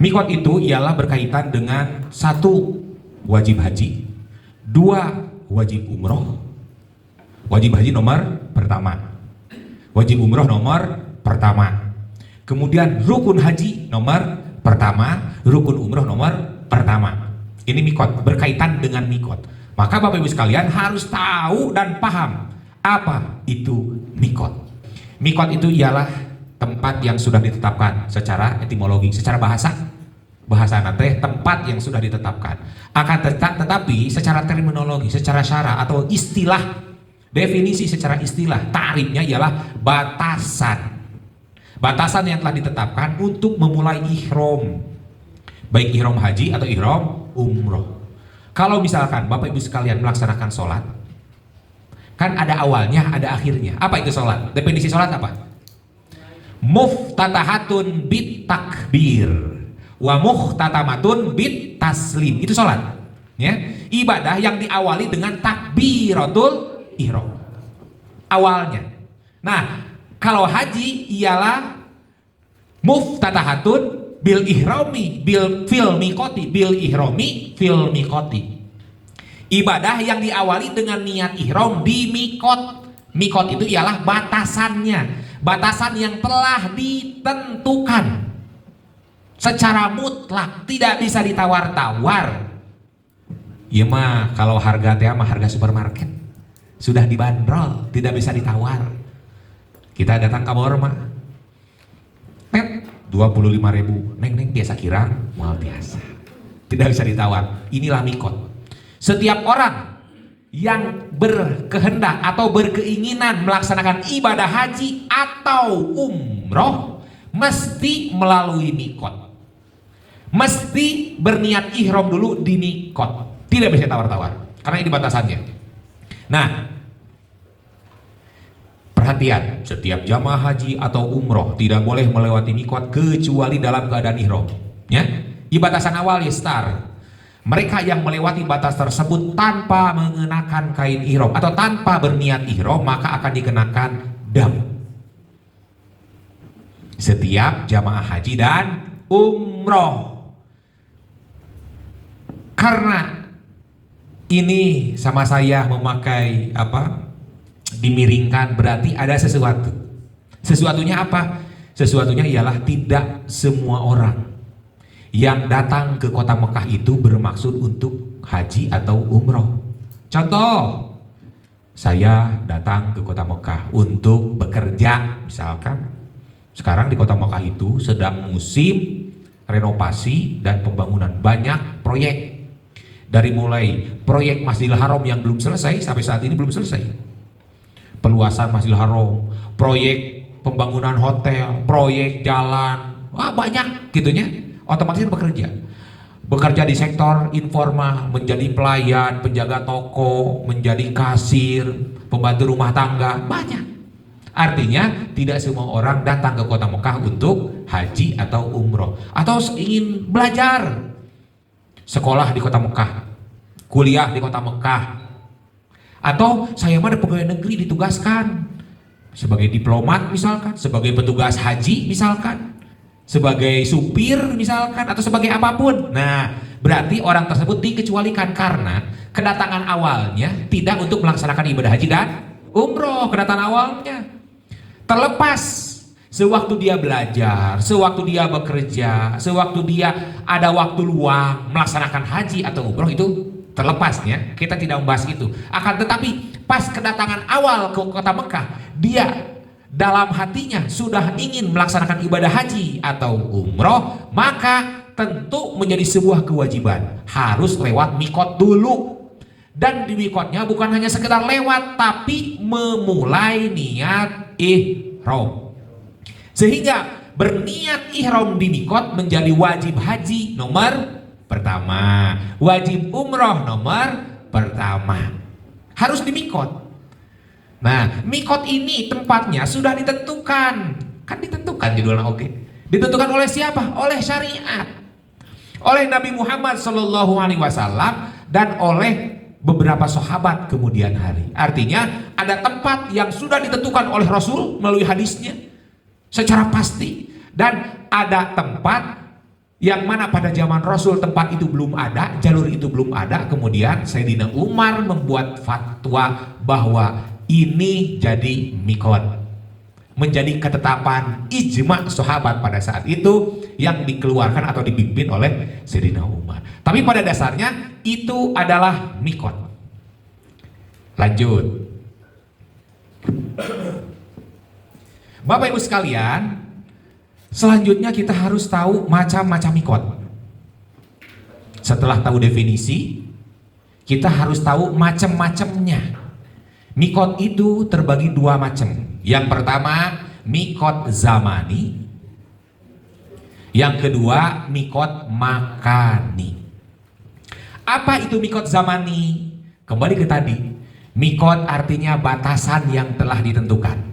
Miqat itu ialah berkaitan dengan satu, wajib haji, dua, wajib umroh. Wajib haji nomor pertama, wajib umroh nomor pertama, kemudian rukun haji nomor pertama, rukun umroh nomor pertama. Ini miqat, berkaitan dengan miqat. Maka Bapak Ibu sekalian harus tahu dan paham apa itu miqat. Miqat itu ialah tempat yang sudah ditetapkan secara etimologi, secara bahasa nate, tempat yang sudah ditetapkan. Akan tetapi secara terminologi, secara syara atau istilah, definisi secara istilah, ta'rifnya ialah batasan. Batasan yang telah ditetapkan untuk memulai ihram, baik ihram haji atau ihram umroh. Kalau misalkan Bapak Ibu sekalian melaksanakan sholat, kan ada awalnya, ada akhirnya. Apa itu sholat? Definisi sholat apa? Muftatahatun bit takbir wa muhtatamatun bit taslim. Itu sholat, ya. Ibadah yang diawali dengan takbiratul ihram, awalnya. Nah, kalau haji ialah muftatahatun bil ihrami bil fil miqati bil ihrami fil miqati. Ibadah yang diawali dengan niat ihram di miqat. Miqat itu ialah batasannya, batasan yang telah ditentukan secara mutlak, tidak bisa ditawar-tawar. Ya mah kalau harga teh mah harga supermarket, sudah dibanderol, tidak bisa ditawar. Kita datang ke mall mah, pet 25.000, neng biasa kira, mal biasa, tidak bisa ditawar. Inilah miqat. Setiap orang yang berkehendak atau berkeinginan melaksanakan ibadah haji atau umroh mesti melalui miqat, mesti berniat ihram dulu di miqat, tidak bisa tawar-tawar karena ini batasannya. Nah, perhatian, setiap jamaah haji atau umroh tidak boleh melewati miqat kecuali dalam keadaan ihram, ya. Di batasan awal istar, mereka yang melewati batas tersebut tanpa mengenakan kain ihram atau tanpa berniat ihram maka akan dikenakan dam. Setiap jamaah haji dan umroh, karena ini sama saya memakai apa, dimiringkan, berarti ada sesuatu. Sesuatunya apa? Sesuatunya ialah tidak semua orang yang datang ke kota Mekah itu bermaksud untuk haji atau umroh. Contoh, saya datang ke kota Mekah untuk bekerja, misalkan sekarang di kota Mekah itu sedang musim renovasi dan pembangunan, banyak proyek. Dari mulai proyek Masjidil Haram yang belum selesai sampai saat ini belum selesai, peluasan Masjidil Haram, proyek pembangunan hotel, proyek jalan, banyak gitunya. Otomatis bekerja di sektor informal, menjadi pelayan, penjaga toko, menjadi kasir, pembantu rumah tangga, banyak. Artinya tidak semua orang datang ke kota Mekah untuk haji atau umroh, atau ingin belajar, sekolah di kota Mekah, kuliah di kota Mekah, atau saya mah ada pegawai negeri ditugaskan sebagai diplomat misalkan, sebagai petugas haji misalkan, sebagai supir misalkan, atau sebagai apapun. Nah, berarti orang tersebut dikecualikan karena kedatangan awalnya tidak untuk melaksanakan ibadah haji dan umroh. Kedatangan awalnya terlepas sewaktu dia belajar, sewaktu dia bekerja, sewaktu dia ada waktu luang melaksanakan haji atau umroh, itu terlepasnya, kita tidak membahas itu. Akan tetapi pas kedatangan awal ke kota Mekah, dia dalam hatinya sudah ingin melaksanakan ibadah haji atau umroh, maka tentu menjadi sebuah kewajiban harus lewat miqat dulu. Dan di miqatnya bukan hanya sekedar lewat, tapi memulai niat ihram. Sehingga berniat ihram di miqat menjadi wajib haji nomor pertama, wajib umroh nomor pertama, harus di miqat. Nah, miqat ini tempatnya sudah ditentukan, kan ditentukan judulnya, oke. Ditentukan oleh siapa? Oleh syariat, oleh Nabi Muhammad SAW dan oleh beberapa sahabat kemudian hari. Artinya ada tempat yang sudah ditentukan oleh Rasul melalui hadisnya secara pasti, dan ada tempat yang mana pada zaman Rasul tempat itu belum ada, jalur itu belum ada. Kemudian Sayyidina Umar membuat fatwa bahwa ini jadi mikot, menjadi ketetapan ijma sahabat pada saat itu yang dikeluarkan atau dipimpin oleh Sayyidina Umar. Tapi pada dasarnya itu adalah mikot. Lanjut. Bapak Ibu sekalian, selanjutnya kita harus tahu macam-macam mikot. Setelah tahu definisi, kita harus tahu macam-macamnya. Mikot itu terbagi dua macam. Yang pertama mikot zamani, yang kedua mikot makani. Apa itu mikot zamani? Kembali ke tadi, mikot artinya batasan yang telah ditentukan.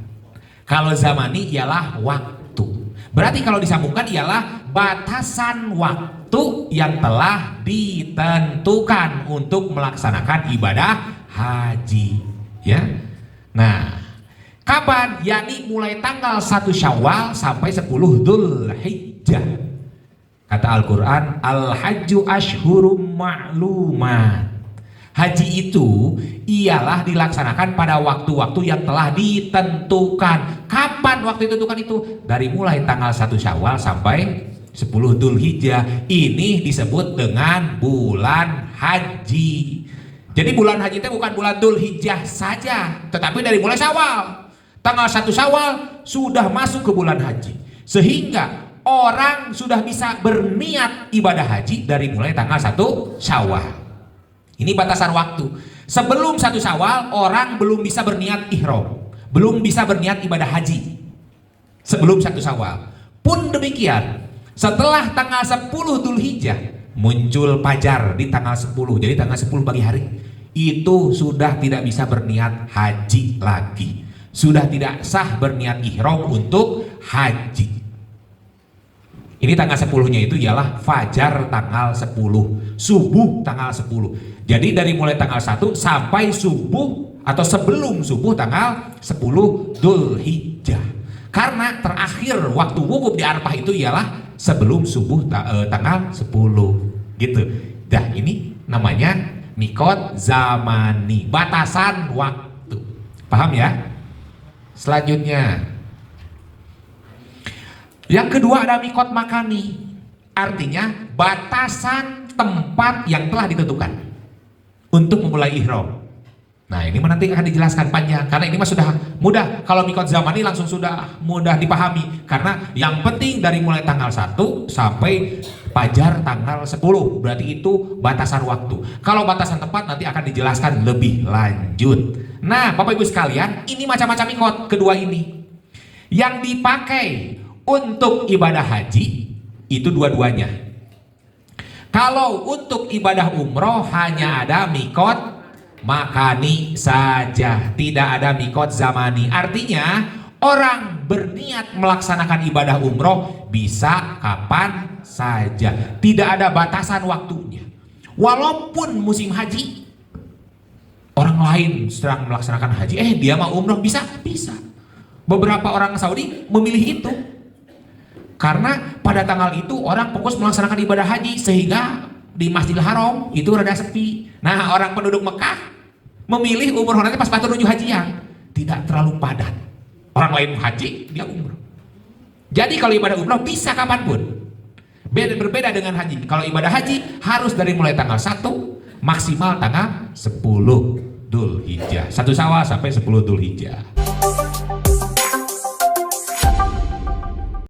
Kalau zamani ialah waktu. Berarti kalau disambungkan ialah batasan waktu yang telah ditentukan untuk melaksanakan ibadah haji, ya. Nah, kapan? Yakni mulai tanggal 1 Syawal sampai 10 Dzulhijjah. Kata Al-Quran, Al-Hajju Ashhurum Ma'lumat. Haji itu ialah dilaksanakan pada waktu-waktu yang telah ditentukan. Kapan waktu ditentukan itu? Dari mulai tanggal 1 Syawal sampai 10 Dzulhijjah. Ini disebut dengan bulan haji. Jadi bulan haji itu bukan bulan Dzulhijjah saja, tetapi dari mulai Syawal. Tanggal 1 Syawal sudah masuk ke bulan haji, sehingga orang sudah bisa berniat ibadah haji dari mulai tanggal 1 Syawal. Ini batasan waktu. Sebelum 1 Syawal orang belum bisa berniat ihram, belum bisa berniat ibadah haji. Sebelum 1 Syawal. Pun demikian, setelah tanggal 10 Dzulhijjah muncul fajar di tanggal 10. Jadi tanggal 10 pagi hari itu sudah tidak bisa berniat haji lagi. Sudah tidak sah berniat ihram untuk haji. Ini tanggal 10-nya itu ialah fajar tanggal 10, subuh tanggal 10. Jadi dari mulai tanggal 1 sampai subuh atau sebelum subuh tanggal 10 Dzulhijjah. Karena terakhir waktu wukuf di Arafah itu ialah sebelum subuh tanggal 10. Gitu. Dah, ini namanya mikot zamani, batasan waktu. Paham ya? Selanjutnya, yang kedua ada mikot makani, artinya batasan tempat yang telah ditentukan untuk memulai ihram. Nah, ini nanti akan dijelaskan panjang, karena ini mah sudah mudah. Kalau mikot zamani langsung sudah mudah dipahami, karena yang penting dari mulai tanggal 1 sampai fajar tanggal 10, berarti itu batasan waktu. Kalau batasan tempat nanti akan dijelaskan lebih lanjut. Nah, Bapak Ibu sekalian, ini macam-macam mikot kedua ini. Yang dipakai untuk ibadah haji itu dua-duanya. Kalau untuk ibadah umroh hanya ada mikot makani saja, tidak ada mikot zamani. Artinya orang berniat melaksanakan ibadah umroh bisa kapan saja, tidak ada batasan waktunya. Walaupun musim haji, orang lain sedang melaksanakan haji, dia mau umroh, bisa. Beberapa orang Saudi memilih itu. Karena pada tanggal itu orang fokus melaksanakan ibadah haji, sehingga di Masjidil Haram itu rada sepi. Nah, orang penduduk Mekah memilih umroh nanti pas menuju hajian, tidak terlalu padat. Orang lain haji, dia umroh. Jadi kalau ibadah umroh bisa kapanpun. Berbeda dengan haji. Kalau ibadah haji harus dari mulai tanggal 1 maksimal tanggal 10 Dzulhijjah. 1 Syawal sampai 10 Dzulhijjah.